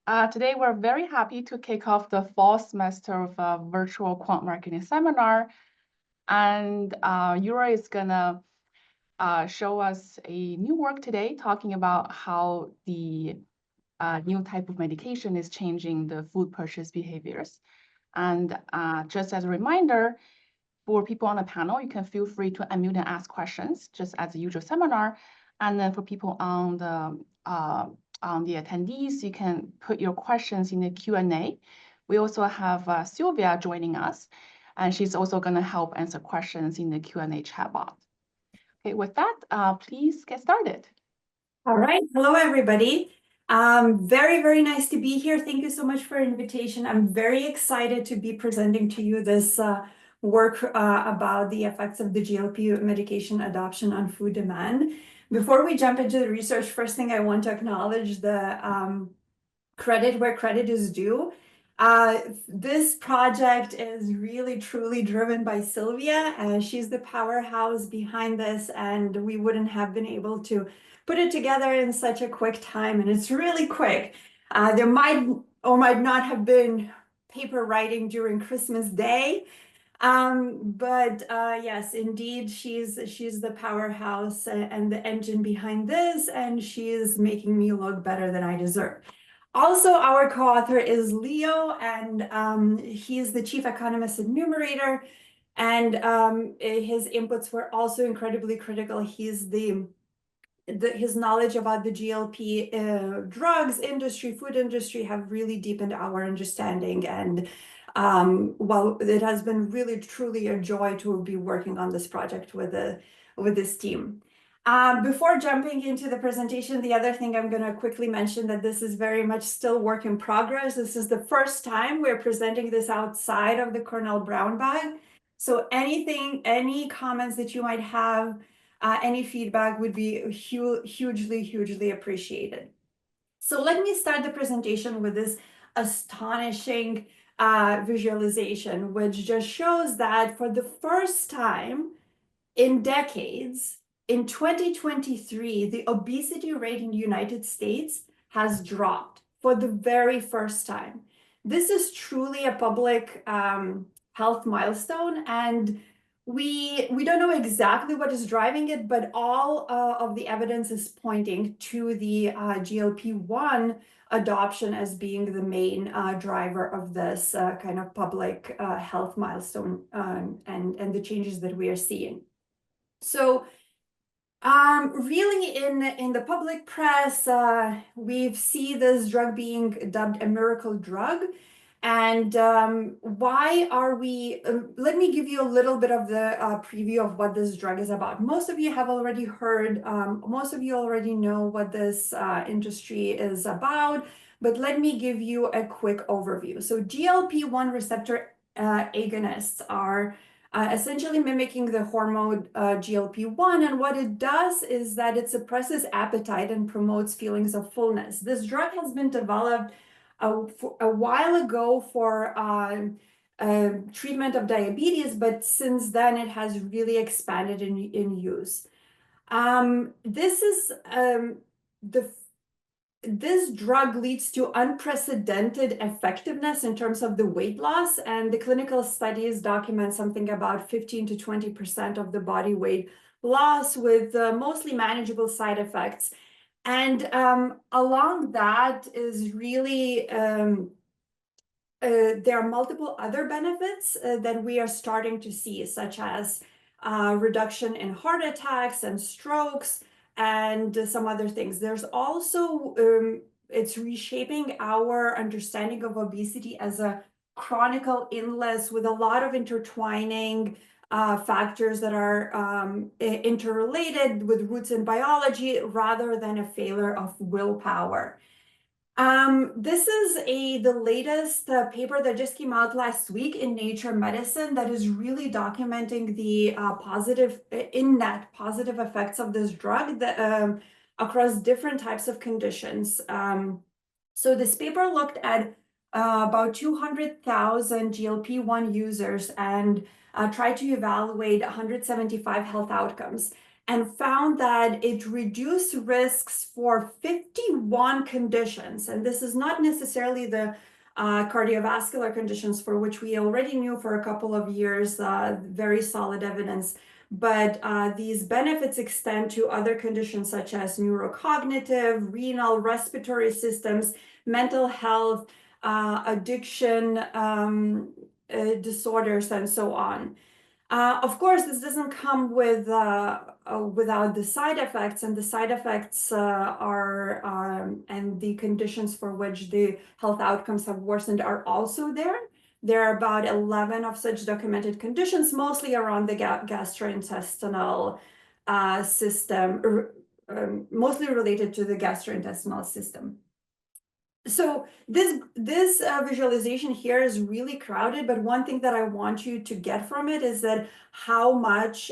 Today, we're very happy to kick off the fall semester of a virtual quant marketing seminar. And Jura is going to show us a new work today talking about how the new type of medication is changing the food purchase behaviors. And just as a reminder, for people on the panel, you can feel free to unmute and ask questions, just as the usual seminar. And then for people on the attendees, you can put your questions in the Q&A. We also have Sylvia joining us, and she's also going to help answer questions in the Q&A chat box. Okay, with that, please get started. All right. Hello, everybody. Very, very nice to be here. Thank you so much for the invitation. I'm very excited to be presenting to you this work about the effects of the GLP medication adoption on food demand. Before we jump into the research, first thing I want to acknowledge the credit where credit is due. This project is really, truly driven by Sylvia, and she's the powerhouse behind this, and we wouldn't have been able to put it together in such a quick time, and it's really quick. There might or might not have been paper writing during Christmas Day, but yes, indeed, she's the powerhouse and the engine behind this, and she is making me look better than I deserve. Also, our co-author is Leo, and he's the chief economist at Numerator, and his inputs were also incredibly critical. He's his knowledge about the GLP drugs industry, food industry, have really deepened our understanding. And well, it has been really, truly a joy to be working on this project with this team. Before jumping into the presentation, the other thing I'm going to quickly mention that this is very much still work in progress. This is the first time we're presenting this outside of the Cornell brown bag. So any comments that you might have, any feedback would be hugely, hugely appreciated. So let me start the presentation with this astonishing visualization, which just shows that for the first time in decades, in 2023, the obesity rate in the United States has dropped for the very first time. This is truly a public health milestone, and we don't know exactly what is driving it, but all of the evidence is pointing to the GLP-1 adoption as being the main driver of this kind of public health milestone and the changes that we are seeing. So really in the public press, we see this drug being dubbed a miracle drug. And why are we, let me give you a little bit of the preview of what this drug is about. Most of you have already heard, most of you already know what this industry is about, but let me give you a quick overview. So GLP-1 receptor agonists are essentially mimicking the hormone GLP-1, and what it does is that it suppresses appetite and promotes feelings of fullness. This drug has been developed a while ago for treatment of diabetes, but since then it has really expanded in use. This drug leads to unprecedented effectiveness in terms of the weight loss, and the clinical studies document something about 15 to 20% of the body weight loss with mostly manageable side effects. And along that is really, there are multiple other benefits that we are starting to see, such as reduction in heart attacks and strokes, and some other things. There's also, it's reshaping our understanding of obesity as a chronic illness with a lot of intertwining factors that are interrelated with roots in biology rather than a failure of willpower. This is the latest paper that just came out last week in Nature Medicine that is really documenting the positive effects of this drug that, across different types of conditions. So this paper looked at about 200,000 GLP-1 users and tried to evaluate 175 health outcomes. and found that it reduced risks for 51 conditions. And this is not necessarily the cardiovascular conditions for which we already knew for a couple of years, very solid evidence. But these benefits extend to other conditions such as neurocognitive, renal, respiratory systems, mental health, addiction disorders, and so on. Of course, this doesn't come with without the side effects, and the side effects and the conditions for which the health outcomes have worsened are also there. There are about 11 of such documented conditions, mostly around the gastrointestinal system, mostly related to the gastrointestinal system. So this visualization here is really crowded, but one thing that I want you to get from it is that how much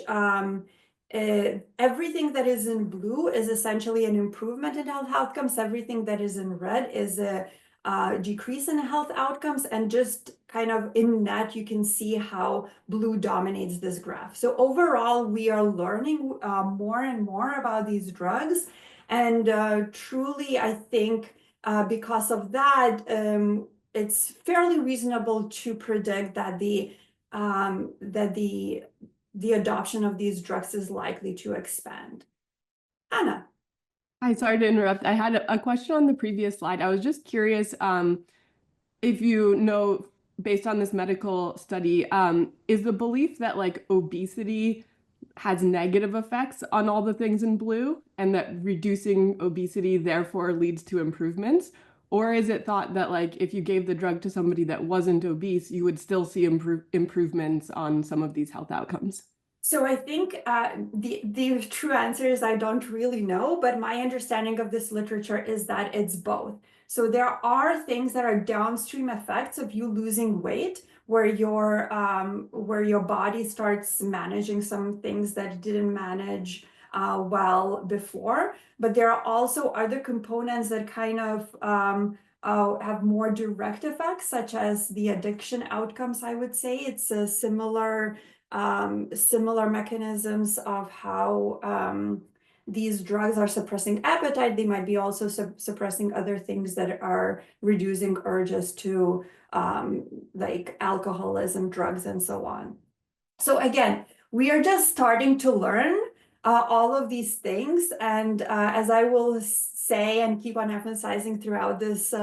everything that is in blue is essentially an improvement in health outcomes. Everything that is in red is a decrease in health outcomes, and just kind of in net, you can see how blue dominates this graph. So overall, we are learning more and more about these drugs, and truly, I think because of that, it's fairly reasonable to predict that the adoption of these drugs is likely to expand. Anna. Hi, sorry to interrupt. I had a question on the previous slide. I was just curious if you know, based on this medical study, is the belief that like obesity has negative effects on all the things in blue, and that reducing obesity therefore leads to improvements? Or is it thought that like if you gave the drug to somebody that wasn't obese, you would still see improvements on some of these health outcomes? So I think the true answer is I don't really know, but my understanding of this literature is that it's both. So there are things that are downstream effects of you losing weight, where your body starts managing some things that it didn't manage well before. But there are also other components that kind of have more direct effects, such as the addiction outcomes. I would say it's a similar mechanisms of how these drugs are suppressing appetite. They might be also suppressing other things that are reducing urges to like alcoholism, drugs, and so on. So again, we are just starting to learn all of these things. And as I will say and keep on emphasizing throughout this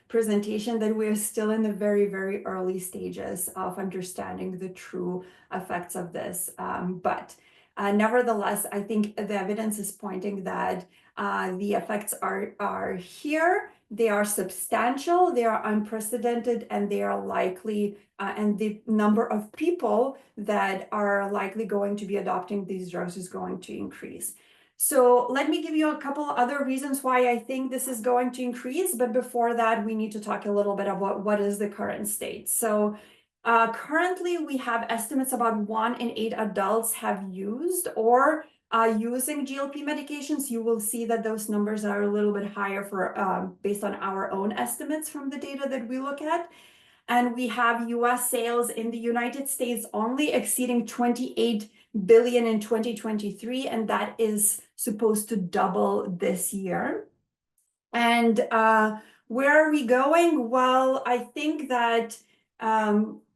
presentation, that we're still in the very, very early stages of understanding the true effects of this. But nevertheless, I think the evidence is pointing that the effects are here. They are substantial, they are unprecedented, and they are likely, and the number of people that are likely going to be adopting these drugs is going to increase. So let me give you a couple other reasons why I think this is going to increase. But before that, we need to talk a little bit about what is the current state. So currently, we have estimates about 1 in 8 adults have used or using GLP medications. You will see that those numbers are a little bit higher for based on our own estimates from the data that we look at. And we have US sales in the United States only exceeding 28 billion in 2023, and that is supposed to double this year. And where are we going? Well, I think that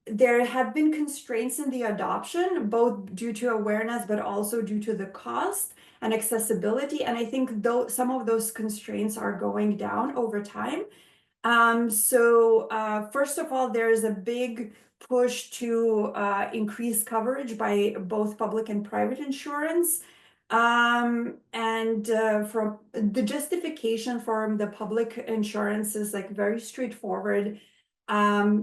there have been constraints in the adoption, both due to awareness, but also due to the cost and accessibility. And I think some of those constraints are going down over time. First of all, there is a big push to increase coverage by both public and private insurance. From the justification for the public insurance is like very straightforward.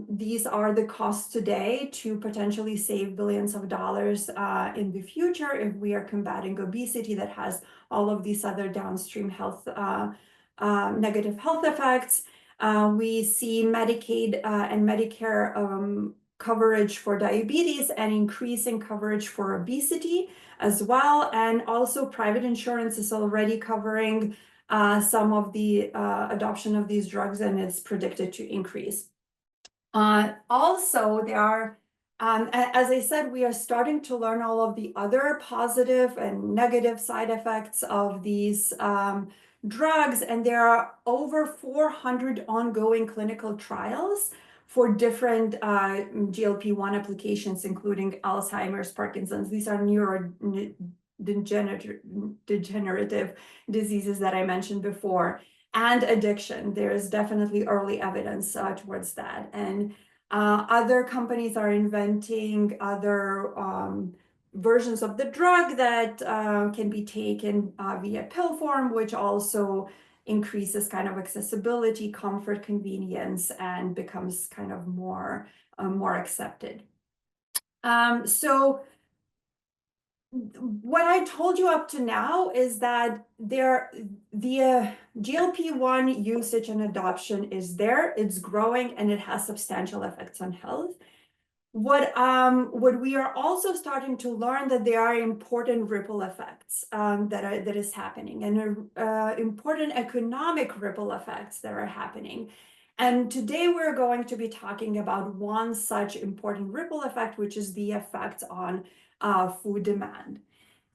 These are the costs today to potentially save billions of dollars in the future if we are combating obesity that has all of these other downstream health negative health effects. We see Medicaid and Medicare coverage for diabetes and increasing coverage for obesity as well. And also private insurance is already covering some of the adoption of these drugs, and it's predicted to increase. Also, there are As I said, we are starting to learn all of the other positive and negative side effects of these drugs, and there are over 400 ongoing clinical trials for different GLP-1 applications, including Alzheimer's, Parkinson's. These are neurodegenerative diseases that I mentioned before, and addiction. There is definitely early evidence towards that. And other companies are inventing other versions of the drug that can be taken via pill form, which also increases kind of accessibility, comfort, convenience, and becomes kind of more accepted. So what I told you up to now is that the GLP-1 usage and adoption is there, it's growing, and it has substantial effects on health. What we are also starting to learn that there are important ripple effects that is happening, and important economic ripple effects that are happening. And today we're going to be talking about one such important ripple effect, which is the effect on food demand.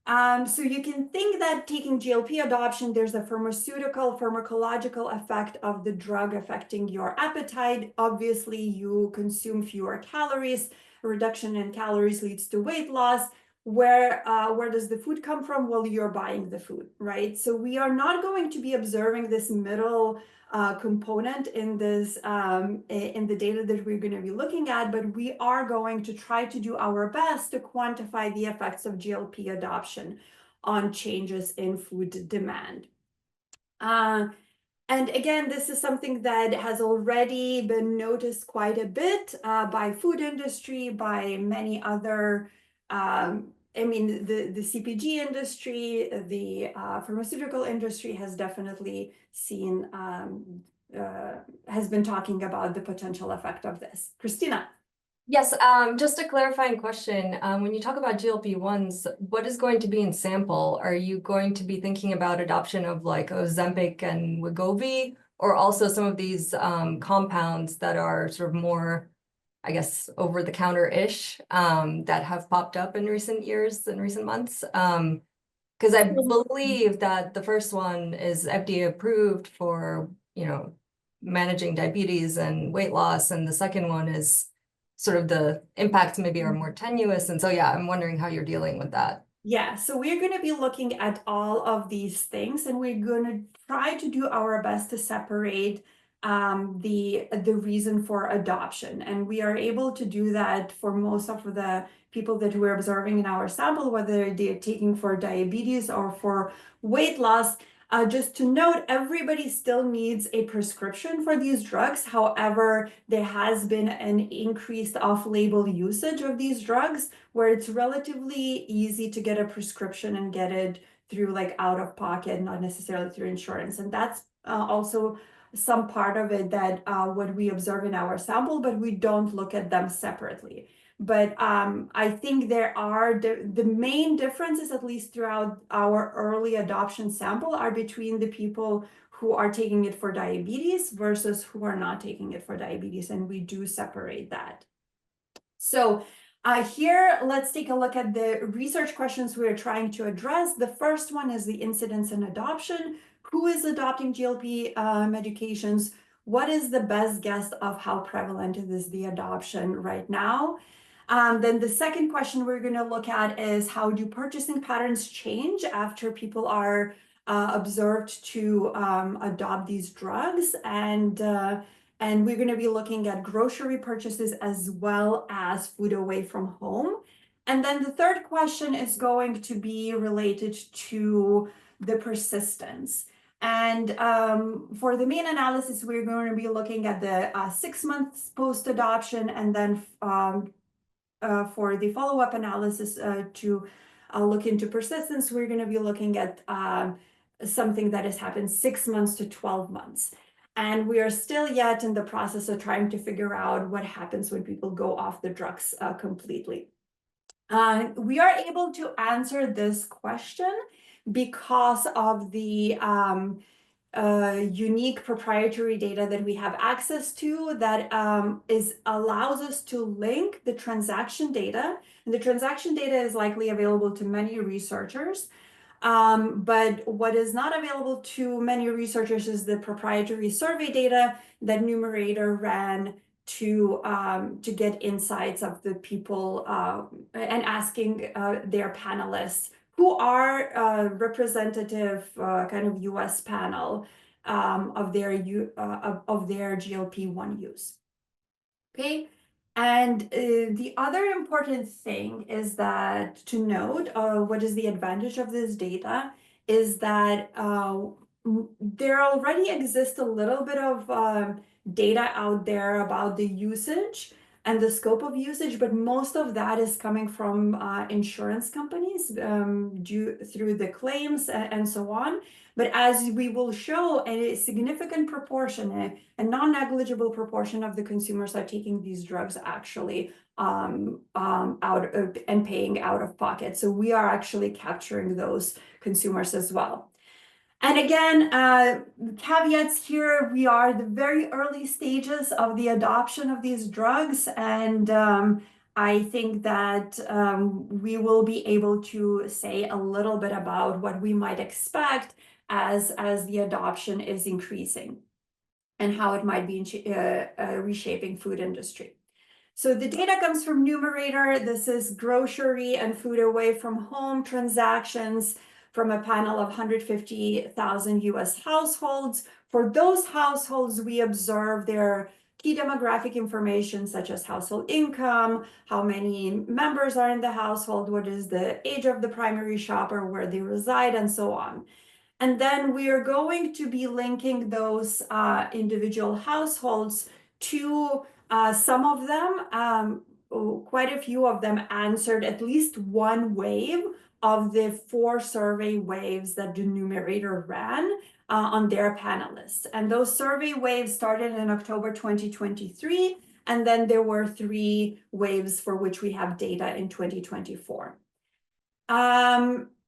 So you can think that taking GLP adoption, there's a pharmacological effect of the drug affecting your appetite. Obviously, you consume fewer calories. A reduction in calories leads to weight loss. Where does the food come from? Well, you're buying the food, right? So we are not going to be observing this middle component in this in the data that we're going to be looking at, but we are going to try to do our best to quantify the effects of GLP adoption on changes in food demand. And again, this is something that has already been noticed quite a bit by food industry, by many other I mean, the CPG industry, the pharmaceutical industry has definitely seen, has been talking about the potential effect of this. Christina. Yes, just a clarifying question. When you talk about GLP-1s, what is going to be in sample? Are you going to be thinking about adoption of like Ozempic and Wegovy, or also some of these compounds that are sort of more, I guess, over-the-counter-ish that have popped up in recent years, in recent months? Because I believe that the first one is FDA approved for, managing diabetes and weight loss, and the second one is sort of the impacts maybe are more tenuous. And so, yeah, I'm wondering how you're dealing with that. Yeah, so we're going to be looking at all of these things, and we're going to try to do our best to separate the reason for adoption. And we are able to do that for most of the people that we're observing in our sample, whether they're taking for diabetes or for weight loss. Just to note, everybody still needs a prescription for these drugs. However, there has been an increased off-label usage of these drugs where it's relatively easy to get a prescription and get it through like out of pocket, not necessarily through insurance. And that's also some part of it that what we observe in our sample, but we don't look at them separately. But I think there are the main differences, at least throughout our early adoption sample, are between the people who are taking it for diabetes versus who are not taking it for diabetes, and we do separate that. So here, let's take a look at the research questions we're trying to address. The first one is the incidence and adoption. Who is adopting GLP medications? What is the best guess of how prevalent is the adoption right now? Then the second question we're going to look at is how do purchasing patterns change after people are observed to adopt these drugs? And we're going to be looking at grocery purchases as well as food away from home. And then the third question is going to be related to the persistence. And for the main analysis, we're going to be looking at the 6 months post-adoption, and then for the follow-up analysis to look into persistence, we're going to be looking at something that has happened 6 months to 12 months. And we are still yet in the process of trying to figure out what happens when people go off the drugs completely. We are able to answer this question because of the unique proprietary data that we have access to that allows us to link the transaction data. And the transaction data is likely available to many researchers. But what is not available to many researchers is the proprietary survey data that Numerator ran to get insights of the people and asking their panelists, who are representative kind of US panel of their GLP-1 use. Okay. And the other important thing is that to note, what is the advantage of this data is that there already exists a little bit of data out there about the usage and the scope of usage, but most of that is coming from insurance companies through the claims and so on. But as we will show, a significant proportion, a non-negligible proportion of the consumers are taking these drugs actually out of, and paying out of pocket. So we are actually capturing those consumers as well. And again, caveats here, we are at the very early stages of the adoption of these drugs. And I think that we will be able to say a little bit about what we might expect as the adoption is increasing and how it might be reshaping food industry. So the data comes from Numerator. This is grocery and food away from home transactions from a panel of 150,000 US households. For those households, we observe their key demographic information such as household income, how many members are in the household, what is the age of the primary shopper, where they reside, and so on. And then we are going to be linking those individual households to some of them, quite a few of them answered at least one wave of the 4 survey waves that the Numerator ran on their panelists. And those survey waves started in October 2023, and then there were 3 waves for which we have data in 2024.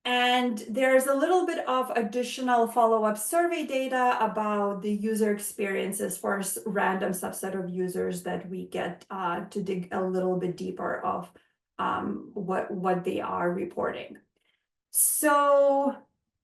And there's a little bit of additional follow-up survey data about the user experiences for a random subset of users that we get to dig a little bit deeper of what they are reporting. So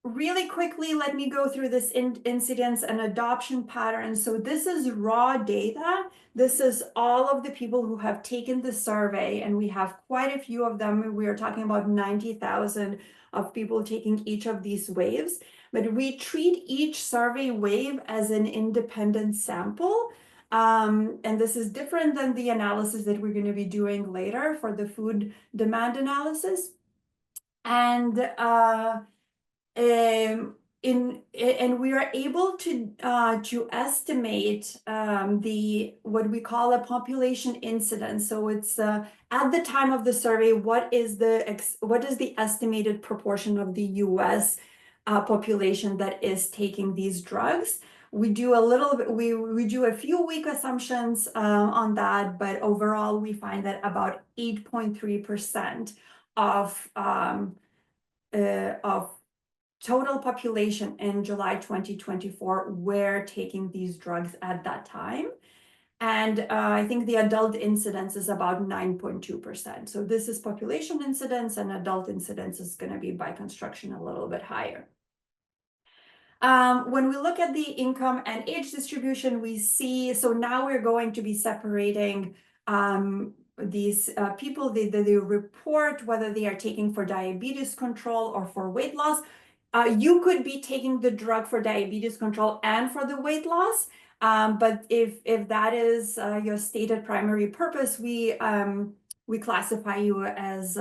really quickly, let me go through this incidence and adoption pattern. So this is raw data. This is all of the people who have taken the survey, and we have quite a few of them. We are talking about 90,000 of people taking each of these waves, but we treat each survey wave as an independent sample. And this is different than the analysis that we're going to be doing later for the food demand analysis. And we are able to estimate what we call a population incidence. So it's at the time of the survey, what is the estimated proportion of the US population that is taking these drugs? We do a little bit, we do a few weak assumptions on that, but overall we find that about 8.3% of total population in July 2024 were taking these drugs at that time. And I think the adult incidence is about 9.2%. So this is population incidence, and adult incidence is going to be by construction a little bit higher. When we look at the income and age distribution, we see, so now we're going to be separating these people, they report whether they are taking for diabetes control or for weight loss. You could be taking the drug for diabetes control and for the weight loss, but if that is your stated primary purpose, we classify you as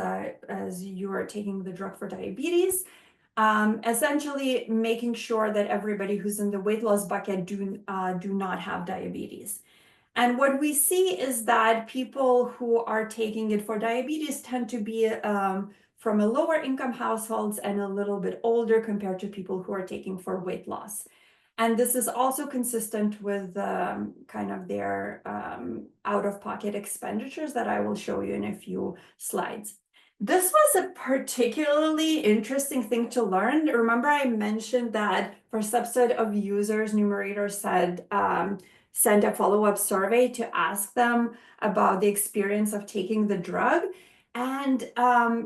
you are taking the drug for diabetes. Essentially making sure that everybody who's in the weight loss bucket do not have diabetes. And what we see is that people who are taking it for diabetes tend to be from a lower income households and a little bit older compared to people who are taking for weight loss. And this is also consistent with kind of their out-of-pocket expenditures that I will show you in a few slides. This was a particularly interesting thing to learn. Remember, I mentioned that for a subset of users, Numerator said, send a follow-up survey to ask them about the experience of taking the drug. And a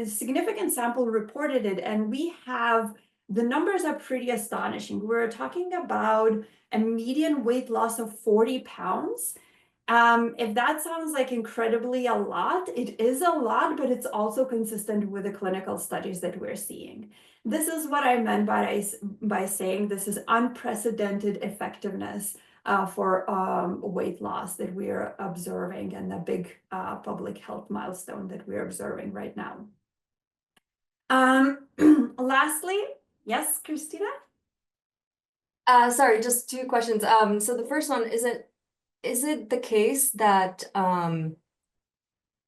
significant sample reported it, and we have, the numbers are pretty astonishing. We're talking about a median weight loss of 40 pounds. If that sounds like incredibly a lot, it is a lot, but it's also consistent with the clinical studies that we're seeing. This is what I meant by saying this is unprecedented effectiveness for weight loss that we are observing, and a big public health milestone that we're observing right now. Lastly, yes, Christina? Sorry, just two questions. So the first one, is it the case that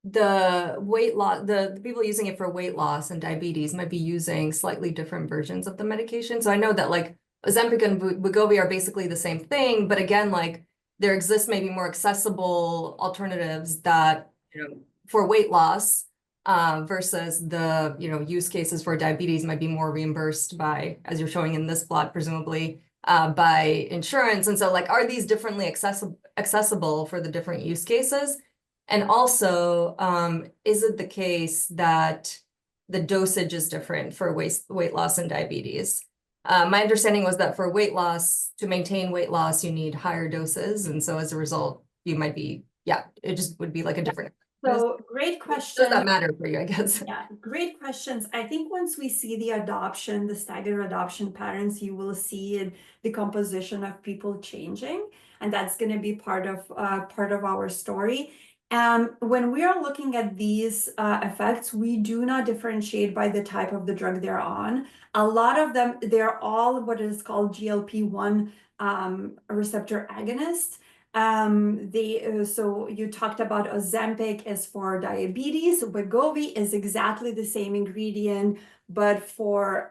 the weight loss, the people using it for weight loss and diabetes might be using slightly different versions of the medication? So I know that like Ozempic and Wegovy are basically the same thing, but again, like there exists maybe more accessible alternatives that, for weight loss versus the, use cases for diabetes might be more reimbursed by, as you're showing in this plot, presumably by insurance. And so like, are these differently accessible for the different use cases? And also, is it the case that the dosage is different for weight loss and diabetes? My understanding was that for weight loss, to maintain weight loss, you need higher doses. And so as a result, you might be, it just would be like a different. So great question. Does that matter for you, I guess? Yeah, great questions. I think once we see the staggered adoption patterns, you will see the composition of people changing, and that's going to be part of our story. When we are looking at these effects, we do not differentiate by the type of the drug they're on. A lot of them, they're all what is called GLP-1 receptor agonists. So you talked about Ozempic is for diabetes. Wegovy is exactly the same ingredient, but for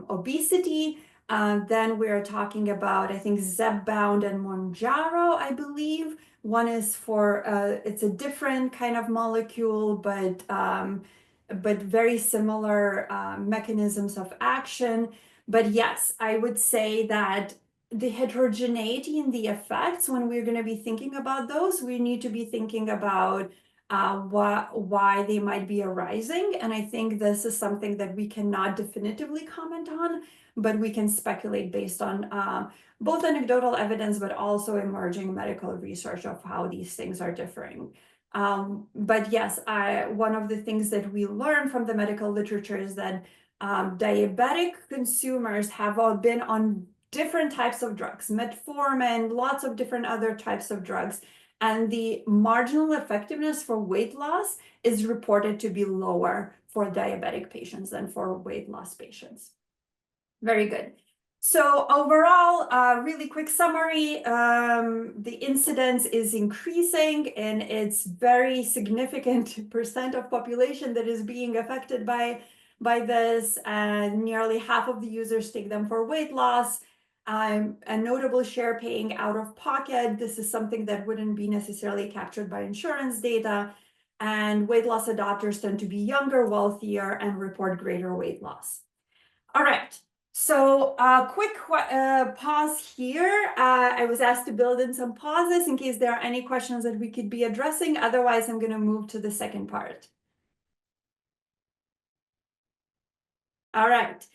obesity. Then we're talking about, I think, Zepbound and Mounjaro, I believe. One is for, it's a different kind of molecule, but very similar mechanisms of action. But yes, I would say that the heterogeneity in the effects, when we're going to be thinking about those, we need to be thinking about why they might be arising. And I think this is something that we cannot definitively comment on, but we can speculate based on both anecdotal evidence, but also emerging medical research of how these things are differing. But yes, one of the things that we learn from the medical literature is that diabetic consumers have all been on different types of drugs, metformin, lots of different other types of drugs. And the marginal effectiveness for weight loss is reported to be lower for diabetic patients than for weight loss patients. Very good. So overall, really quick summary, the incidence is increasing, and it's very significant percent of population that is being affected by this, and nearly half of the users take them for weight loss. A notable share paying out of pocket. This is something that wouldn't be necessarily captured by insurance data. And weight loss adopters tend to be younger, wealthier, and report greater weight loss. All right. So quick pause here. I was asked to build in some pauses in case there are any questions that we could be addressing. Otherwise, I'm going to move to the second part. All right.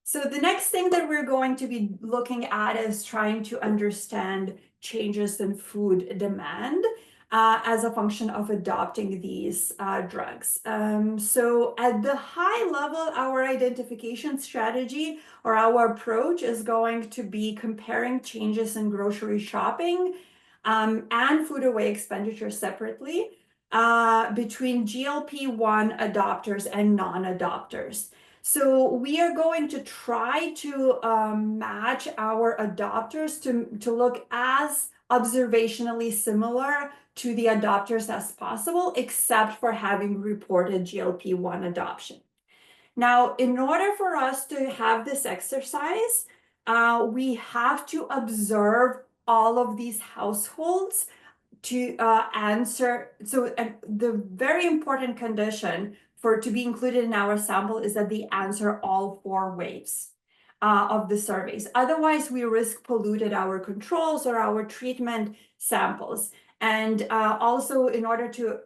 So the next thing that we're going to be looking at is trying to understand changes in food demand as a function of adopting these drugs. So at the high level, our identification strategy or our approach is going to be comparing changes in grocery shopping and food away expenditure separately between GLP-1 adopters and non-adopters. So we are going to try to match our adopters to look as observationally similar to the adopters as possible, except for having reported GLP-1 adoption. Now, in order for us to have this exercise, we have to observe all of these households to answer, so the very important condition for to be included in our sample is that they answer all 4 waves of the surveys. Otherwise, we risk polluted our controls or our treatment samples. And also, in order to,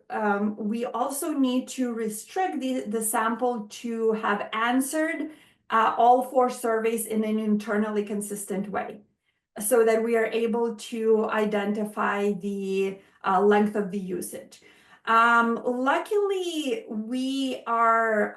we also need to restrict the sample to have answered all 4 surveys in an internally consistent way, so that we are able to identify the length of the usage. Luckily, we are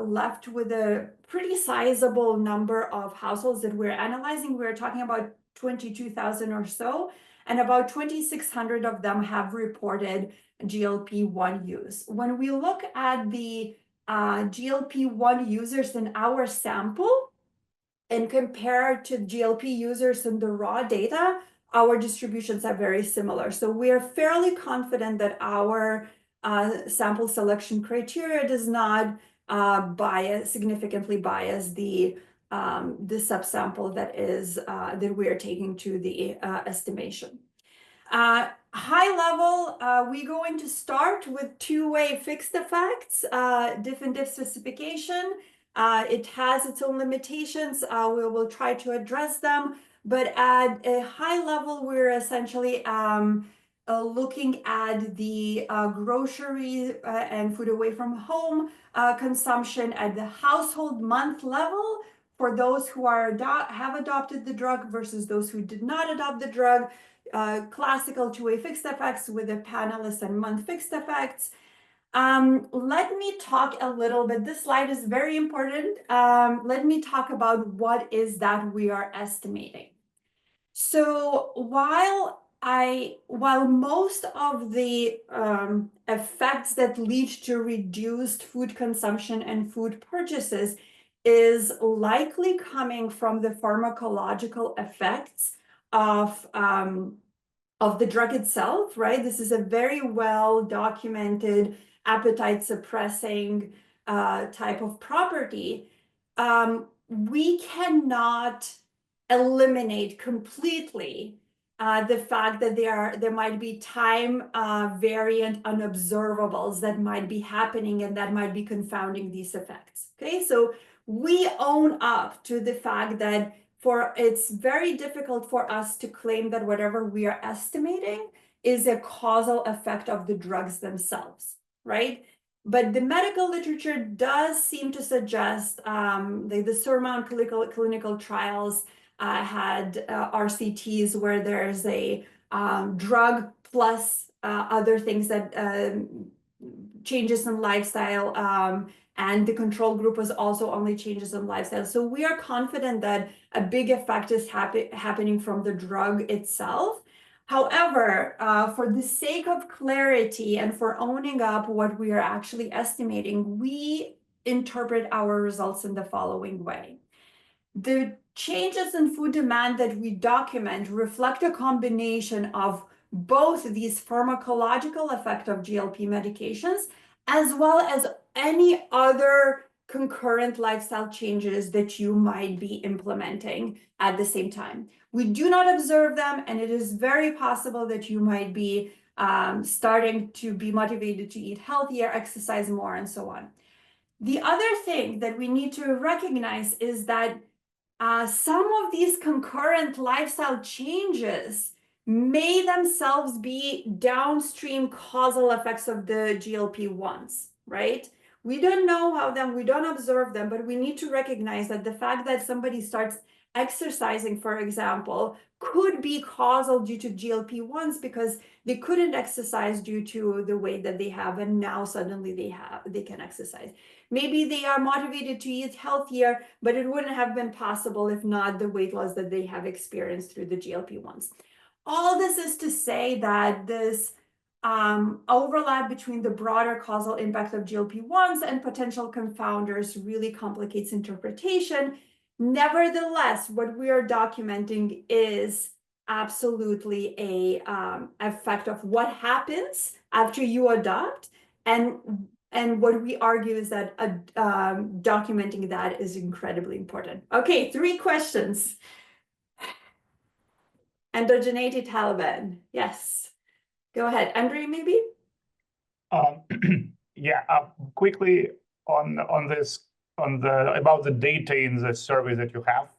left with a pretty sizable number of households that we're analyzing. We're talking about 22,000 or so, and about 2,600 of them have reported GLP-1 use. When we look at the GLP-1 users in our sample, and compared to GLP users in the raw data, our distributions are very similar. So we are fairly confident that our sample selection criteria does not significantly bias the subsample that we are taking to the estimation. High level, we're going to start with 2-way fixed effects, diff and diff specification. It has its own limitations. We will try to address them, but at a high level, we're essentially looking at the grocery and food away from home consumption at the household month level for those who have adopted the drug versus those who did not adopt the drug. Classical 2-way fixed effects with the panelists and month fixed effects. Let me talk a little bit. This slide is very important. Let me talk about what is that we are estimating. So while most of the effects that lead to reduced food consumption and food purchases is likely coming from the pharmacological effects of the drug itself, right? This is a very well documented appetite suppressing type of property. We cannot eliminate completely the fact that there might be time variant unobservables that might be happening and that might be confounding these effects. Okay, so we own up to the fact that it's very difficult for us to claim that whatever we are estimating is a causal effect of the drugs themselves, right? But the medical literature does seem to suggest the SURMOUNT clinical trials had RCTs where there's a drug plus other things that changes in lifestyle, and the control group was also only changes in lifestyle. So we are confident that a big effect is happening from the drug itself. However, for the sake of clarity and for owning up what we are actually estimating, we interpret our results in the following way. The changes in food demand that we document reflect a combination of both these pharmacological effect of GLP medications, as well as any other concurrent lifestyle changes that you might be implementing at the same time. We do not observe them, and it is very possible that you might be starting to be motivated to eat healthier, exercise more, and so on. The other thing that we need to recognize is that some of these concurrent lifestyle changes may themselves be downstream causal effects of the GLP-1s, right? We don't know how them, we don't observe them, but we need to recognize that the fact that somebody starts exercising, for example, could be causal due to GLP-1s because they couldn't exercise due to the weight that they have, and now suddenly they can exercise. Maybe they are motivated to eat healthier, but it wouldn't have been possible if not the weight loss that they have experienced through the GLP-1s. All this is to say that this overlap between the broader causal impact of GLP-1s and potential confounders really complicates interpretation. Nevertheless, what we are documenting is absolutely a effect of what happens after you adopt, and what we argue is that documenting that is incredibly important. Okay, 3 questions. Endogeneity Taliban, yes. Go ahead, Andre, maybe? Yeah, quickly on this, about the data in the survey that you have.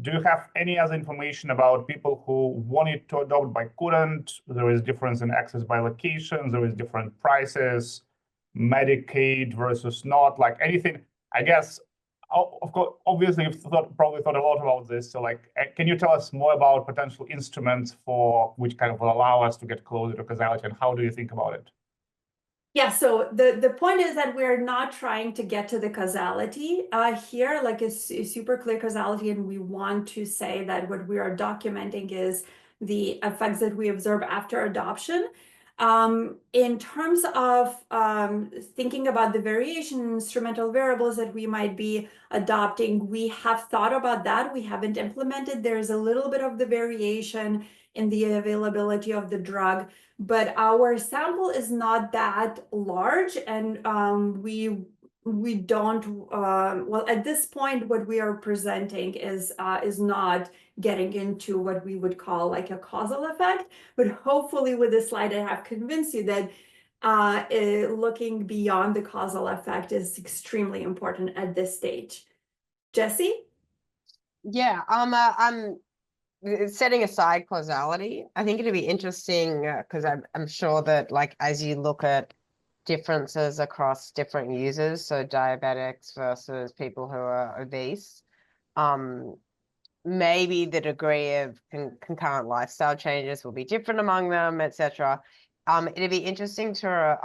Do you have any other information about people who wanted to adopt but couldn't? There is difference in access by location. There is different prices, Medicaid versus not, like anything. I guess, of course, obviously, you've probably thought a lot about this. So, like, can you tell us more about potential instruments for which kind of will allow us to get closer to causality, and how do you think about it? Yeah, so the point is that we're not trying to get to the causality here, like a super clear causality, and we want to say that what we are documenting is the effects that we observe after adoption. In terms of thinking about the variation in instrumental variables that we might be adopting, we have thought about that. We haven't implemented. There's a little bit of the variation in the availability of the drug, but our sample is not that large, and we don't well, at this point what we are presenting is not getting into what we would call like a causal effect, but hopefully with this slide I have convinced you that looking beyond the causal effect is extremely important at this stage. Jesse? Yeah, I'm setting aside causality. I think it'd be interesting because I'm sure that, like, as you look at differences across different users, so diabetics versus people who are obese, maybe the degree of concurrent lifestyle changes will be different among them, etc. It'd be interesting to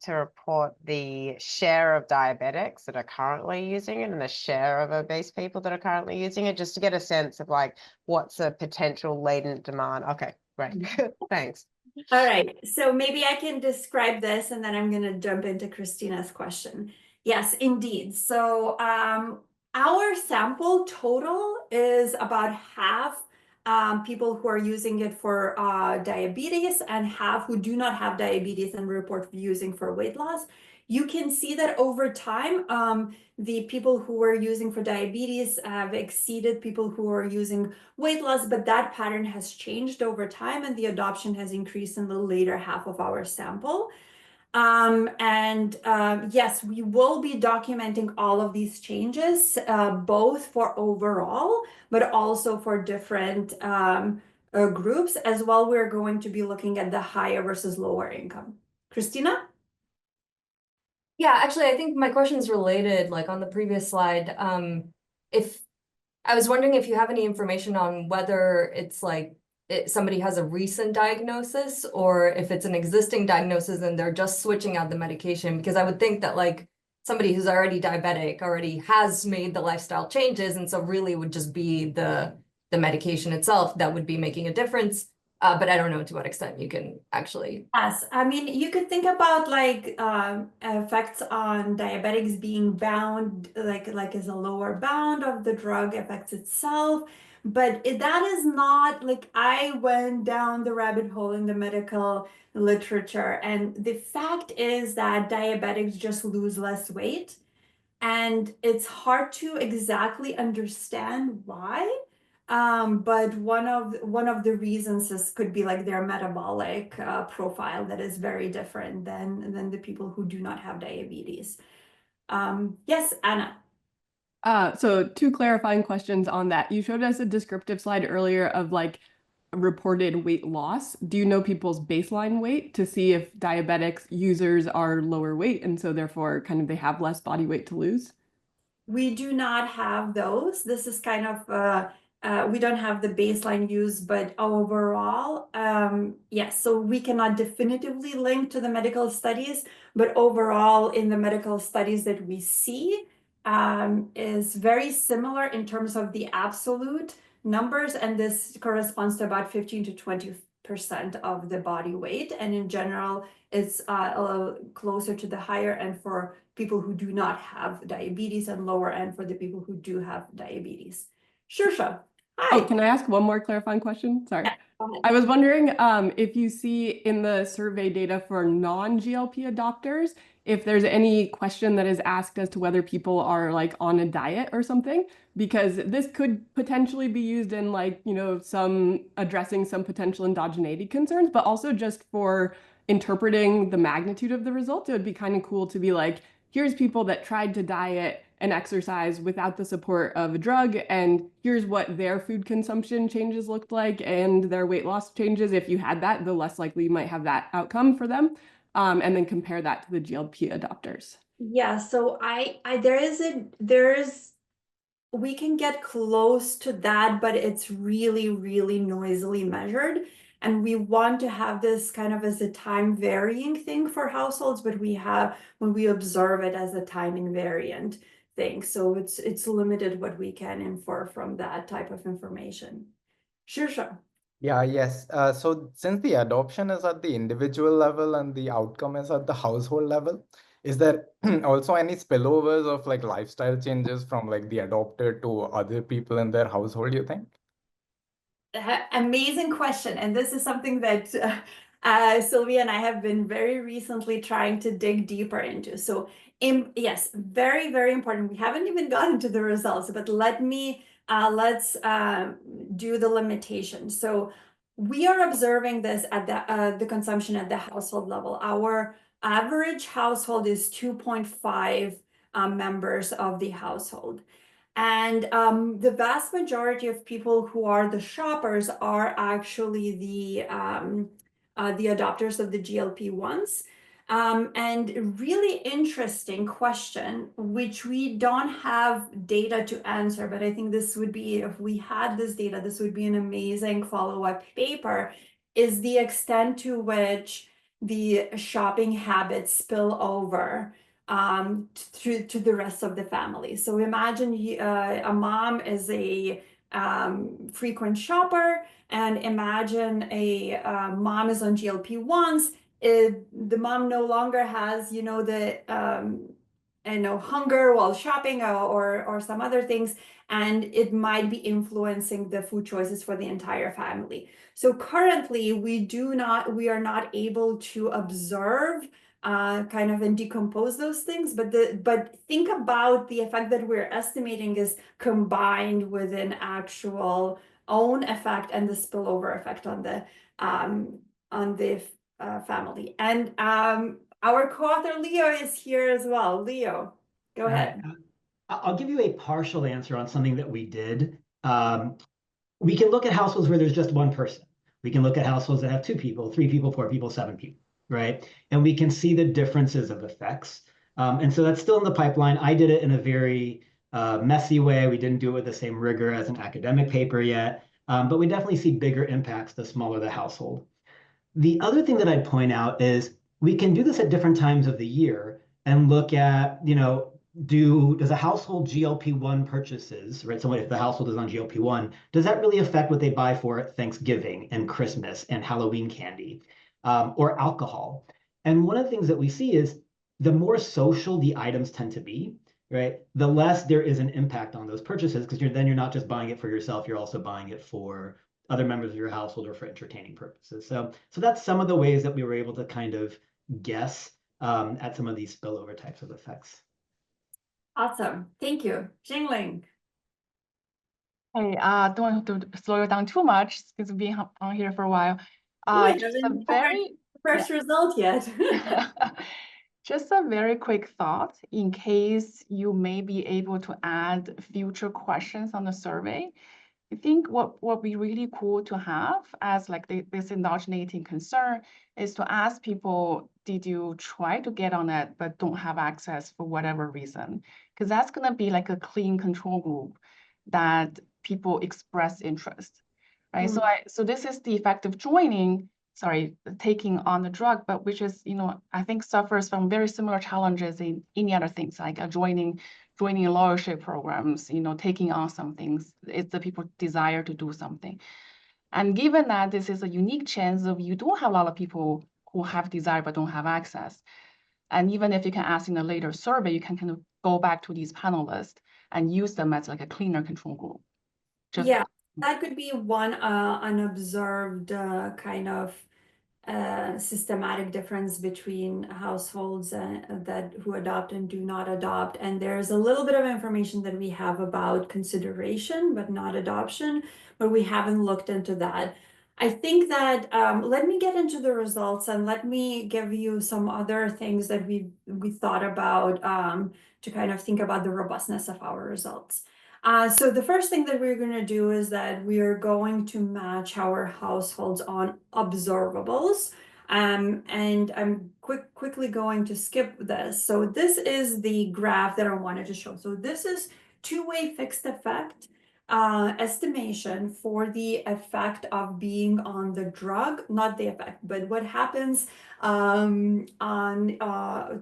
report the share of diabetics that are currently using it and the share of obese people that are currently using it, just to get a sense of like what's a potential latent demand. Okay, great. Thanks. All right, so maybe I can describe this and then I'm going to jump into Christina's question. Yes, indeed. So our sample total is about half people who are using it for diabetes and half who do not have diabetes and report using for weight loss. You can see that over time, the people who are using for diabetes have exceeded people who are using weight loss, but that pattern has changed over time and the adoption has increased in the later half of our sample. Yes, we will be documenting all of these changes, both for overall, but also for different groups as well. We're going to be looking at the higher versus lower income. Christina? Yeah, actually, I think my question is related, like on the previous slide. If I was wondering if you have any information on whether it's like somebody has a recent diagnosis or if it's an existing diagnosis and they're just switching out the medication, because I would think that like somebody who's already diabetic already has made the lifestyle changes, and so really would just be the medication itself that would be making a difference. But I don't know to what extent you can actually. Yes, I mean, you could think about like effects on diabetics being bound, like as a lower bound of the drug effects itself. But that is not like, I went down the rabbit hole in the medical literature, and the fact is that diabetics just lose less weight, and it's hard to exactly understand why. But one of the reasons could be like their metabolic profile that is very different than the people who do not have diabetes. Yes, Anna. So two clarifying questions on that. You showed us a descriptive slide earlier of like reported weight loss. Do you know people's baseline weight to see if diabetics users are lower weight and so therefore kind of they have less body weight to lose? We do not have those. This is kind of we don't have the baseline use, but overall, yes, so we cannot definitively link to the medical studies, but overall in the medical studies that we see is very similar in terms of the absolute numbers, and this corresponds to about 15 to 20% of the body weight, and in general, it's a little closer to the higher end for people who do not have diabetes and lower end for the people who do have diabetes. Shursha, hi. Oh, can I ask one more clarifying question? Sorry. Yeah, go ahead. I was wondering if you see in the survey data for non-GLP adopters, if there's any question that is asked as to whether people are like on a diet or something, because this could potentially be used in like, you know, some addressing some potential endogeneity concerns, but also just for interpreting the magnitude of the results. It would be kind of cool to be like, here's people that tried to diet and exercise without the support of a drug, and here's what their food consumption changes looked like and their weight loss changes. If you had that, the less likely you might have that outcome for them. And then compare that to the GLP adopters. Yeah, so we can get close to that, but it's really, really noisily measured. And we want to have this kind of as a time varying thing for households, but when we observe it as a time invariant thing. So it's limited what we can infer from that type of information. Sure. Yeah, yes. So since the adoption is at the individual level and the outcome is at the household level, is there also any spillovers of like lifestyle changes from like the adopter to other people in their household, you think? Amazing question. And this is something that Sylvia and I have been very recently trying to dig deeper into. So yes, very, very important. We haven't even gotten to the results, but let's do the limitations. So we are observing this at the consumption at the household level. Our average household is 2.5 members of the household. And the vast majority of people who are the shoppers are actually the adopters of the GLP-1s. And really interesting question, which we don't have data to answer, but I think this would be, if we had this data, this would be an amazing follow-up paper, is the extent to which the shopping habits spill over to the rest of the family. So imagine a mom is a frequent shopper, and imagine a mom is on GLP-1s. The mom no longer has, hunger while shopping or some other things, and it might be influencing the food choices for the entire family. So currently, we are not able to observe kind of and decompose those things, but think about the effect that we're estimating is combined with an actual own effect and the spillover effect on the family. And our co-author Leo is here as well. Leo, go ahead. I'll give you a partial answer on something that we did. We can look at households where there's just one person. We can look at households that have 2 people, 3 people, 4 people, 7 people, right? And we can see the differences of effects. And so that's still in the pipeline. I did it in a very messy way. We didn't do it with the same rigor as an academic paper yet, but we definitely see bigger impacts the smaller the household. The other thing that I'd point out is we can do this at different times of the year and look at, does a household GLP-1 purchases, right? So if the household is on GLP-1, does that really affect what they buy for Thanksgiving and Christmas and Halloween candy or alcohol? And one of the things that we see is the more social the items tend to be, right? The less there is an impact on those purchases, because then you're not just buying it for yourself, you're also buying it for other members of your household or for entertaining purposes. So that's some of the ways that we were able to kind of guess at some of these spillover types of effects. Awesome. Thank you. Jingling. Hey, don't have to slow you down too much because we've been on here for a while. Just a very first result yet. Just a very quick thought in case you may be able to add future questions on the survey. I think what would be really cool to have as like this endogeneity concern is to ask people, did you try to get on it but don't have access for whatever reason? Because that's going to be like a clean control group that people express interest, right? So this is the effect of taking on the drug, but which is, I think suffers from very similar challenges in any other things like joining loyalship programs, taking on some things. It's the people's desire to do something. And given that this is a unique chance of you don't have a lot of people who have desire but don't have access. And even if you can ask in a later survey, you can kind of go back to these panelists and use them as like a cleaner control group. Yeah, that could be one unobserved kind of systematic difference between households that who adopt and do not adopt. And there's a little bit of information that we have about consideration, but not adoption, but we haven't looked into that. I think that let me get into the results and let me give you some other things that we thought about to kind of think about the robustness of our results. So the first thing that we're going to do is that we are going to match our households on observables. And I'm quickly going to skip this. So this is the graph that I wanted to show. So this is two-way fixed effect estimation for the effect of being on the drug, not the effect, but what happens on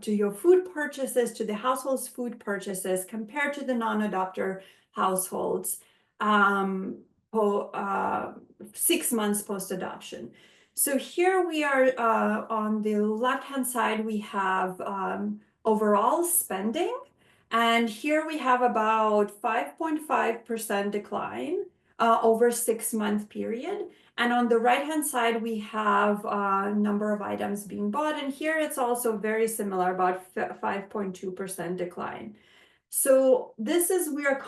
to your food purchases, to the household's food purchases compared to the non-adopter households 6 months post-adoption. So here we are on the left-hand side, we have overall spending. And here we have about 5.5% decline over 6-month period. And on the right-hand side, we have number of items being bought. And here it's also very similar, about 5.2% decline. So this is, we are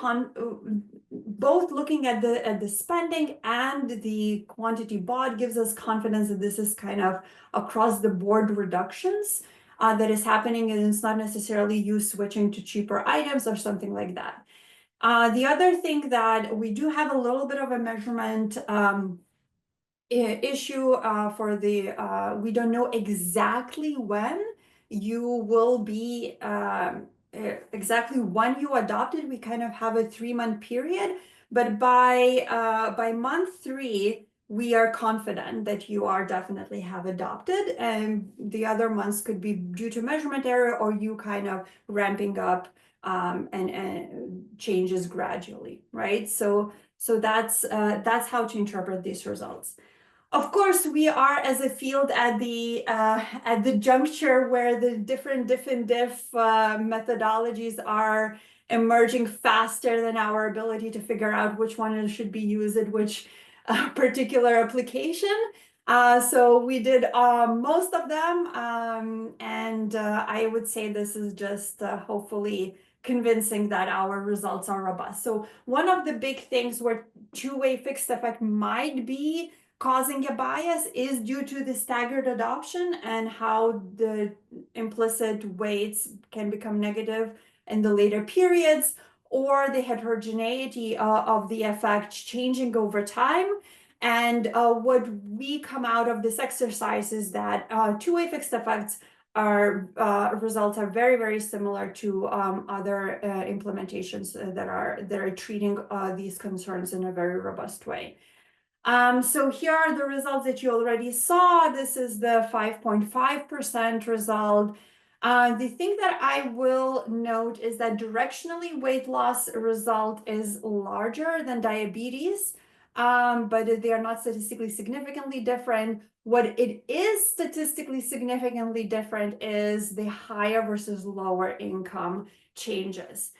both looking at the spending and the quantity bought gives us confidence that this is kind of across the board reductions that is happening, and it's not necessarily you switching to cheaper items or something like that. The other thing that we do have a little bit of a measurement issue for the, we don't know exactly when you will be, exactly when you adopted. We kind of have a 3-month period, but by month 3, we are confident that you are definitely have adopted, and the other months could be due to measurement error or you kind of ramping up and changes gradually, right? So that's how to interpret these results. Of course, we are as a field at the juncture where the different diff methodologies are emerging faster than our ability to figure out which one should be used at which particular application. So we did most of them, and I would say this is just hopefully convincing that our results are robust. So one of the big things where two-way fixed effect might be causing a bias is due to the staggered adoption and how the implicit weights can become negative in the later periods, or the heterogeneity of the effect changing over time. And what we come out of this exercise is that two-way fixed effects are results are very, very similar to other implementations that are treating these concerns in a very robust way. So here are the results that you already saw. This is the 5.5% result. The thing that I will note is that directionally weight loss result is larger than diabetes, but they are not statistically significantly different. What it is statistically significantly different is the higher versus lower income changes.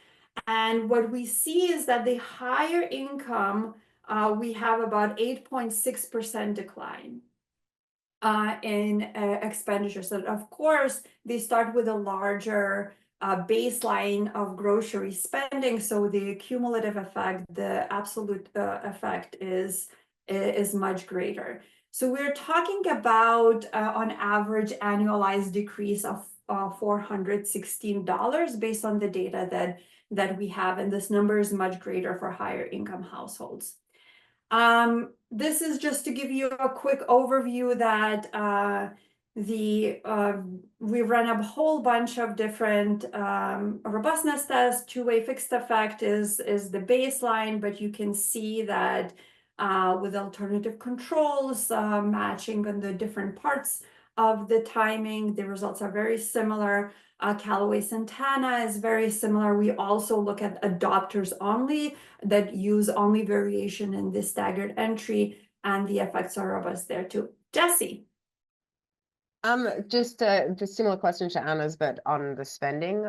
And what we see is that the higher income, we have about 8.6% decline in expenditure. So of course, they start with a larger baseline of grocery spending. So the cumulative effect, the absolute effect is much greater. So we're talking about on average annualized decrease of $416 based on the data that we have, and this number is much greater for higher income households. This is just to give you a quick overview that we run a whole bunch of different robustness tests. Two-way fixed effect is the baseline, but you can see that with alternative controls matching on the different parts of the timing, the results are very similar. Callaway-Santana is very similar. We also look at adopters only that use only variation in the staggered entry, and the effects are robust there too. Jessie. Just a similar question to Anna's, but on the spending.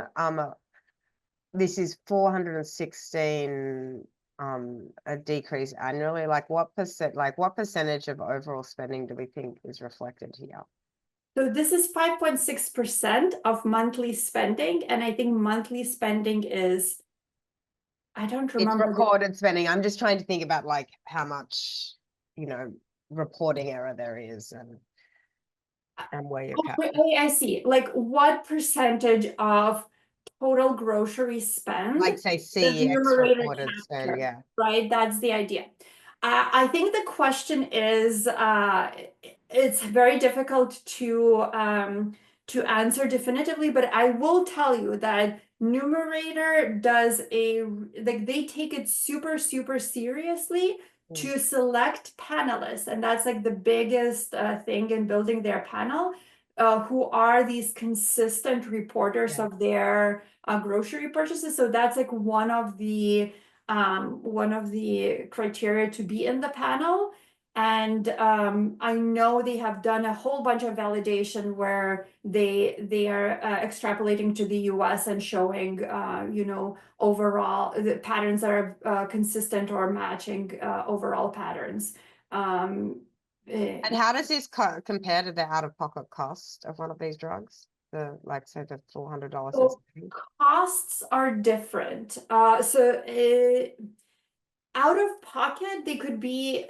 This is 416 a decrease annually? Like what percentage of overall spending do we think is reflected here? So this is 5.6% of monthly spending, and I think monthly spending is, I don't It's remember. recorded spending. I'm just trying to think about like how much, reporting error there is and where you're capturing. I see. Like what percentage of total grocery spend Like say does CEX numerator reported spend, capture, yeah. right? That's the idea. I think the question is, it's very difficult to answer definitively, but I will tell you that numerator does they take it super, super seriously to select panelists, and that's like the biggest thing in building their panel, who are these consistent reporters of their grocery purchases. So that's like one of the criteria to be in the panel. And I know they have done a whole bunch of validation where they are extrapolating to the US and showing overall the patterns that are consistent or matching overall patterns. And how does this compare to the out-of-pocket cost of one of these drugs? Say the $400. So costs are different. Out of pocket, they could be.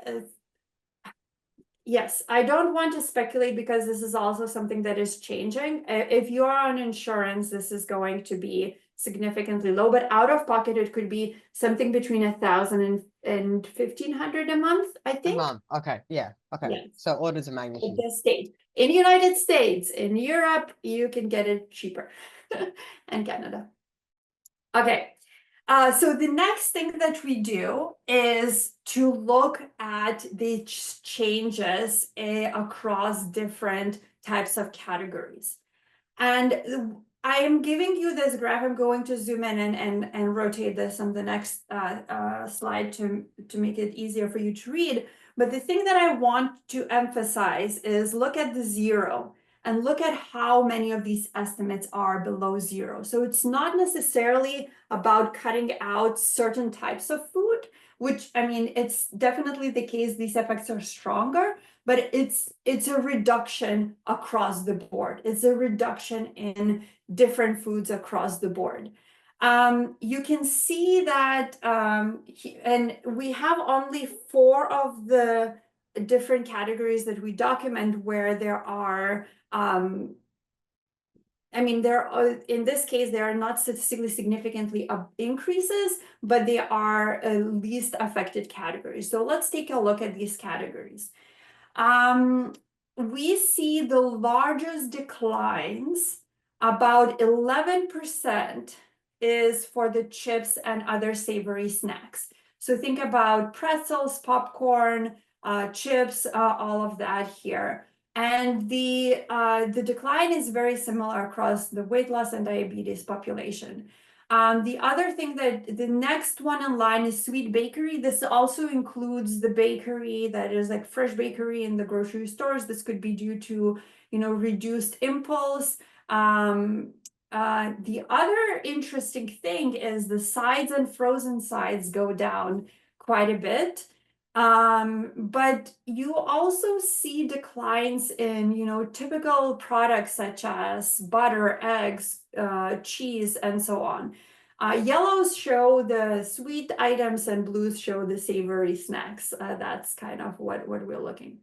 Yes, I don't want to speculate because this is also something that is changing. If you are on insurance, this is going to be significantly low, but out of pocket, it could be something between 1,000 and 1,500 a month, I think. A month. Okay. Yeah. Okay. Yes. So orders of magnitude. At this stage. In the United States, in Europe, you can get it cheaper, and Canada. Okay. So the next thing that we do is to look at the changes across different types of categories. And I am giving you this graph. I'm going to zoom in and rotate this on the next slide to make it easier for you to read. But the thing that I want to emphasize is look at the zero and look at how many of these estimates are below zero. So it's not necessarily about cutting out certain types of food, which, I mean, it's definitely the case. These effects are stronger, but it's a reduction across the board. It's a reduction in different foods across the board. You can see that, and we have only 4 of the different categories that we document where there are, I mean, in this case, there are not statistically significantly increases, but they are least affected categories. So let's take a look at these categories. We see the largest declines, about 11% is for the chips and other savory snacks. So think about pretzels, popcorn, chips, all of that here. And the decline is very similar across the weight loss and diabetes population. The other thing that the next one in line is sweet bakery. This also includes the bakery that is like fresh bakery in the grocery stores. This could be due to, reduced impulse. The other interesting thing is the sides and frozen sides go down quite a bit. But you also see declines in, typical products such as butter, eggs, cheese, and so on. Yellows show the sweet items and blues show the savory snacks. That's kind of what we're looking.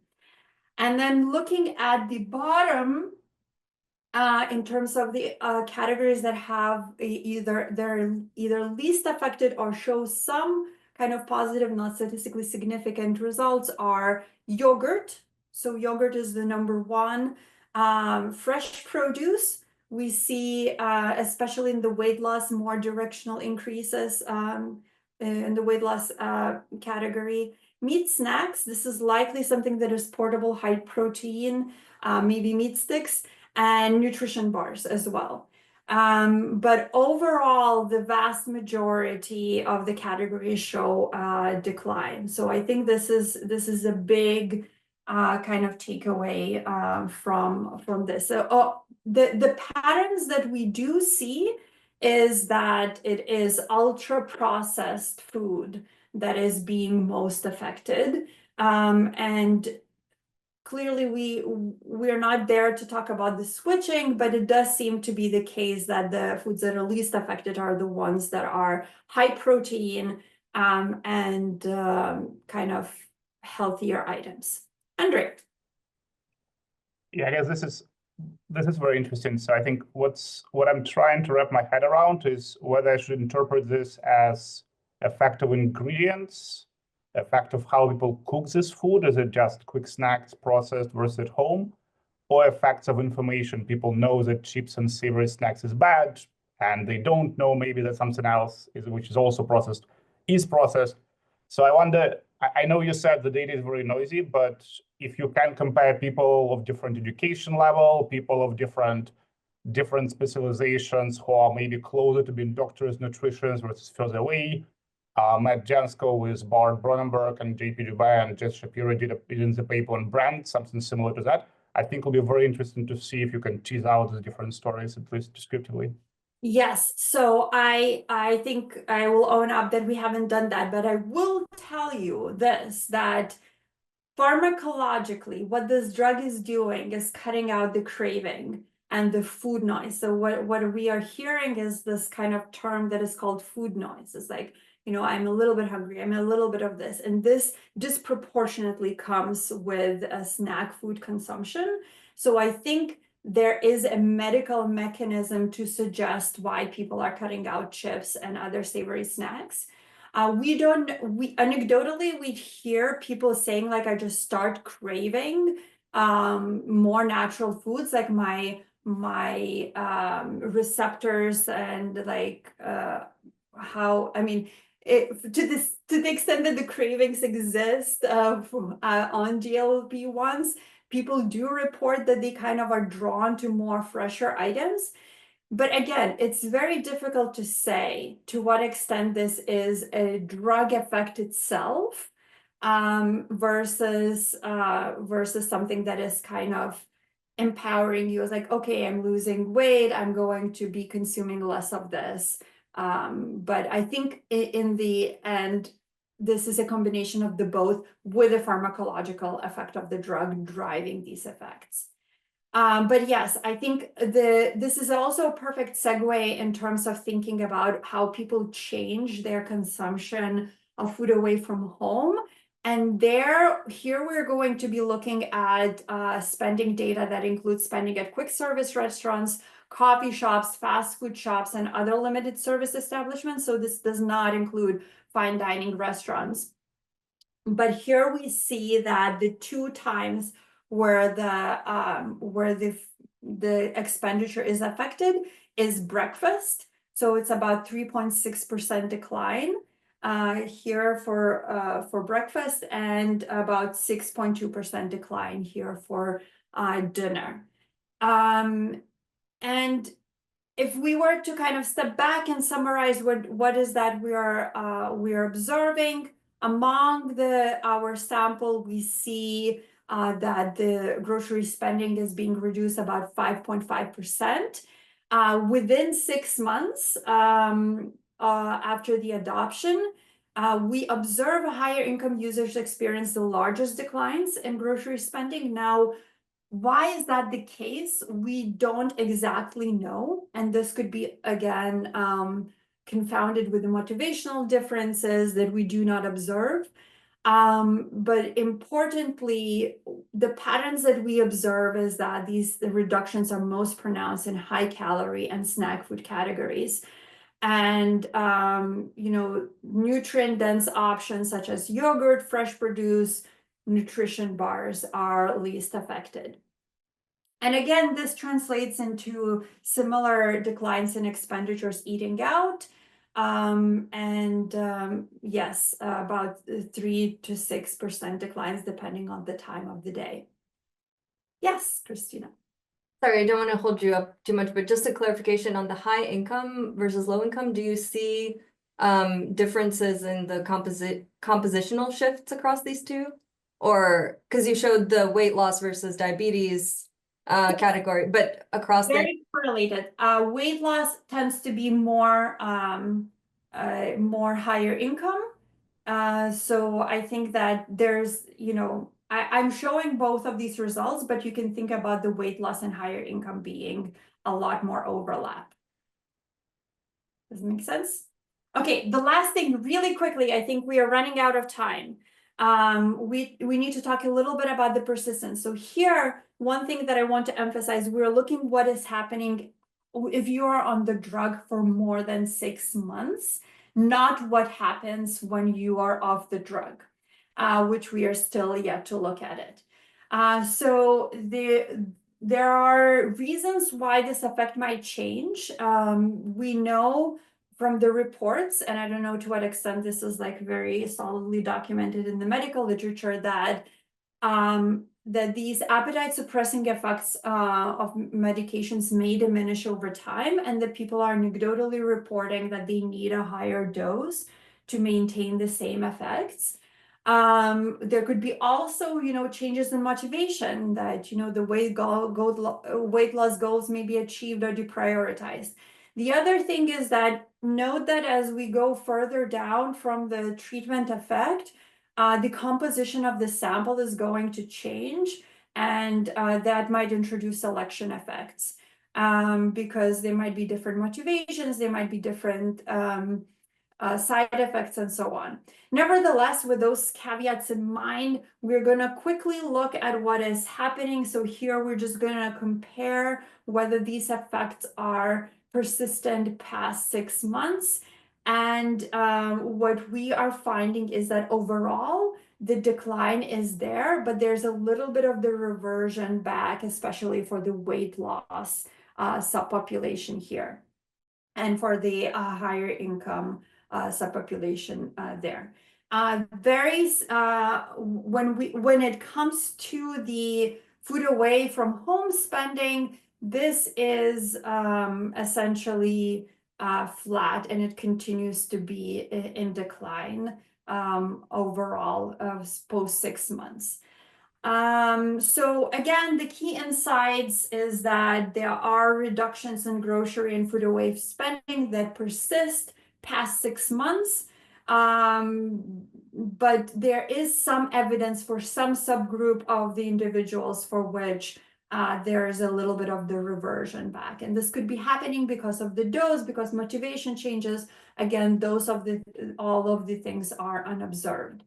And then looking at the bottom, in terms of the categories that have they're either least affected or show some kind of positive, not statistically significant results, are yogurt. So yogurt is the number 1. Fresh produce, we see, especially in the weight loss, more directional increases in the weight loss category. Meat snacks, this is likely something that is portable, high protein, maybe meat sticks, and nutrition bars as well. But overall, the vast majority of the categories show decline. So I think this is a big kind of takeaway from this. So the patterns that we do see is that it is ultra processed food that is being most affected. And clearly we're not there to talk about the switching, but it does seem to be the case that the foods that are least affected are the ones that are high protein and kind of healthier items. Andre. Yeah, I guess this is very interesting. So I think what I'm trying to wrap my head around is whether I should interpret this as effect of ingredients, effect of how people cook this food. Is it just quick snacks processed versus at home? Or effects of information. People know that chips and savory snacks is bad, and they don't know maybe that something else which is also processed is processed. So I wonder, I know you said the data is very noisy, but if you can compare people of different education level, people of different specializations who are maybe closer to being doctors, nutritionists versus further away. Matt Jansko with Bart Bronnenberg and JP Dubai and Jess Shapiro did in the paper on brand, something similar to that. I think it'll be very interesting to see if you can tease out the different stories, at least descriptively. Yes, so I think I will own up that we haven't done that, but I will tell you this, that pharmacologically, what this drug is doing is cutting out the craving and the food noise. So what we are hearing is this kind of term that is called food noise. It's like, you know, I'm a little bit hungry, I'm a little bit of this, and this disproportionately comes with a snack food consumption. So I think there is a medical mechanism to suggest why people are cutting out chips and other savory snacks. Anecdotally, we hear people saying, like, I just start craving more natural foods, like my receptors and like how, I mean, to the extent that the cravings exist on GLP-1s, people do report that they kind of are drawn to more fresher items. But again, it's very difficult to say to what extent this is a drug effect itself versus something that is kind of empowering you. It's like, okay, I'm losing weight, I'm going to be consuming less of this. But I think in the end, this is a combination of the both with a pharmacological effect of the drug driving these effects. But yes, I think this is also a perfect segue in terms of thinking about how people change their consumption of food away from home. And here we're going to be looking at spending data that includes spending at quick service restaurants, coffee shops, fast food shops, and other limited service establishments. So this does not include fine dining restaurants. But here we see that the 2 times where the expenditure is affected is breakfast. So it's about 3.6% decline here for breakfast, and about 6.2% decline here for dinner. And if we were to kind of step back and summarize what is that we are observing among our sample, we see that the grocery spending is being reduced about 5.5% within 6 months after the adoption. We observe higher income users experience the largest declines in grocery spending. Now, why is that the case? We don't exactly know, and this could be, again, confounded with the motivational differences that we do not observe. But importantly, the patterns that we observe is that the reductions are most pronounced in high calorie and snack food categories. And, you know, nutrient-dense options such as yogurt, fresh produce, nutrition bars are least affected. And again, this translates into similar declines in expenditures eating out. Yes, about 3 to 6% declines depending on the time of the day. Yes, Christina. Sorry, I don't want to hold you up too much, but just a clarification on the high income versus low income, do you see differences in the compositional shifts across these two? Or because you showed the weight loss versus diabetes category, but across very correlated. Weight loss tends to be more higher income, So I think that there's, I'm showing both of these results, but you can think about the weight loss and higher income being a lot more overlap. Does it make sense? Okay, the last thing really quickly, I think we are running out of time. We need to talk a little bit about the persistence. So here, one thing that I want to emphasize, we're looking what is happening if you are on the drug for more than 6 months, not what happens when you are off the drug, which we are still yet to look at it. So there are reasons why this effect might change. We know from the reports, and I don't know to what extent this is like very solidly documented in the medical literature, that that these appetite suppressing effects of medications may diminish over time, and that people are anecdotally reporting that they need a higher dose to maintain the same effects. There could be also, changes in motivation, that, the weight loss goals may be achieved or deprioritized. The other thing is that note that as we go further down from the treatment effect, the composition of the sample is going to change, and that might introduce selection effects, because there might be different motivations, there might be different side effects, and so on. Nevertheless, with those caveats in mind, we're going to quickly look at what is happening. So here we're just going to compare whether these effects are persistent past 6 months. And what we are finding is that overall, the decline is there, but there's a little bit of the reversion back, especially for the weight loss subpopulation here, and for the higher income subpopulation there. When it comes to the food away from home spending, this is essentially flat, and it continues to be in decline overall post 6 months. So again, the key insights is that there are reductions in grocery and food away spending that persist past 6 months. But there is some evidence for some subgroup of the individuals for which there is a little bit of the reversion back. And this could be happening because of the dose, because motivation changes. Again, all of the things are unobserved.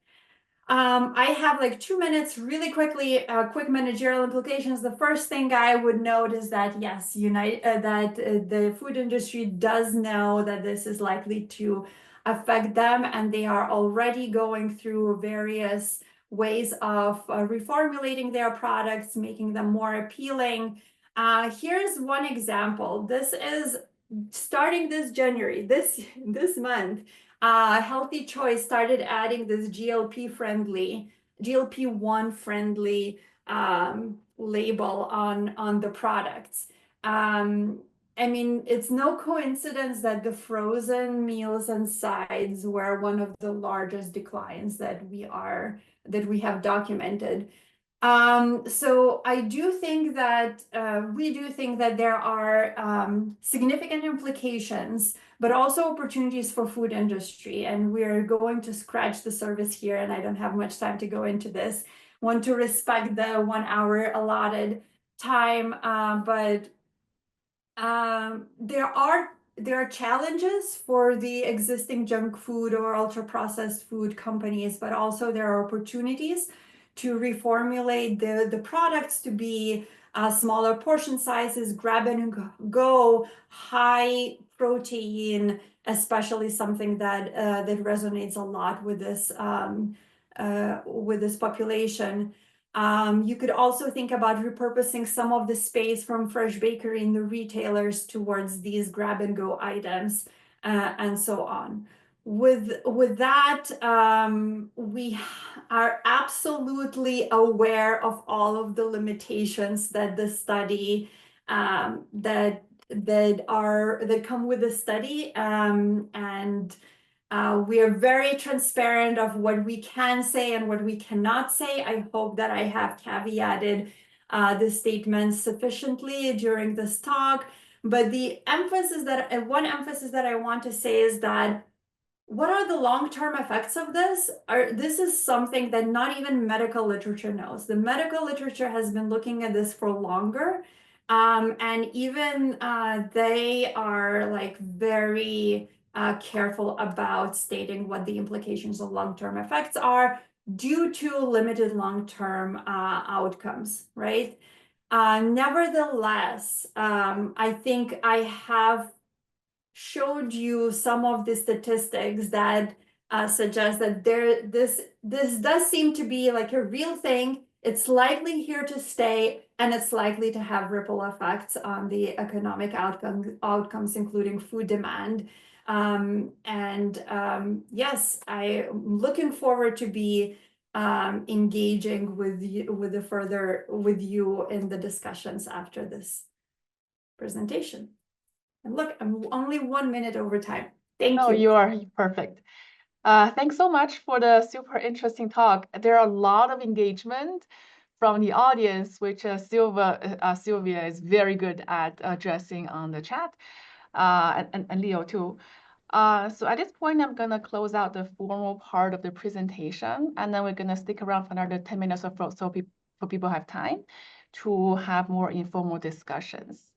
I have like 2 minutes really quickly, quick managerial implications. The first thing I would note is that, yes, the food industry does know that this is likely to affect them, and they are already going through various ways of reformulating their products, making them more appealing. Here's one example. This is starting this January, this month. Healthy Choice started adding this GLP-1 friendly label on the products. I mean, it's no coincidence that the frozen meals and sides were one of the largest declines that we have documented. So I do think that we do think that there are significant implications, but also opportunities for food industry. And we're going to scratch the surface here, and I don't have much time to go into this. Want to respect the 1 hour allotted time, but there are challenges for the existing junk food or ultra processed food companies, but also there are opportunities to reformulate the products to be smaller portion sizes, grab and go, high protein, especially something that resonates a lot with this population. You could also think about repurposing some of the space from fresh bakery in the retailers towards these grab and go items, and so on. With that, we are absolutely aware of all of the limitations that the study that come with the study, and we are very transparent of what we can say and what we cannot say. I hope that I have caveated the statements sufficiently during this talk. But one emphasis that I want to say is that what are the long-term effects of this? This is something that not even medical literature knows. The medical literature has been looking at this for longer, and even they are like very careful about stating what the implications of long-term effects are due to limited long-term outcomes, right? Nevertheless, I think I have showed you some of the statistics that suggest that this does seem to be like a real thing. It's likely here to stay, and it's likely to have ripple effects on the economic outcomes, including food demand. Yes, I'm looking forward to be engaging with you with you in the discussions after this presentation. And look, I'm only 1 minute over time. Thank No, you. you are perfect. Thanks so much for the super interesting talk. There are a lot of engagement from the audience, which Sylvia is very good at addressing on the chat, and Leo too. So at this point, I'm gonna close out the formal part of the presentation, and then we're gonna stick around for another 10 minutes or so, so people have time to have more informal discussions.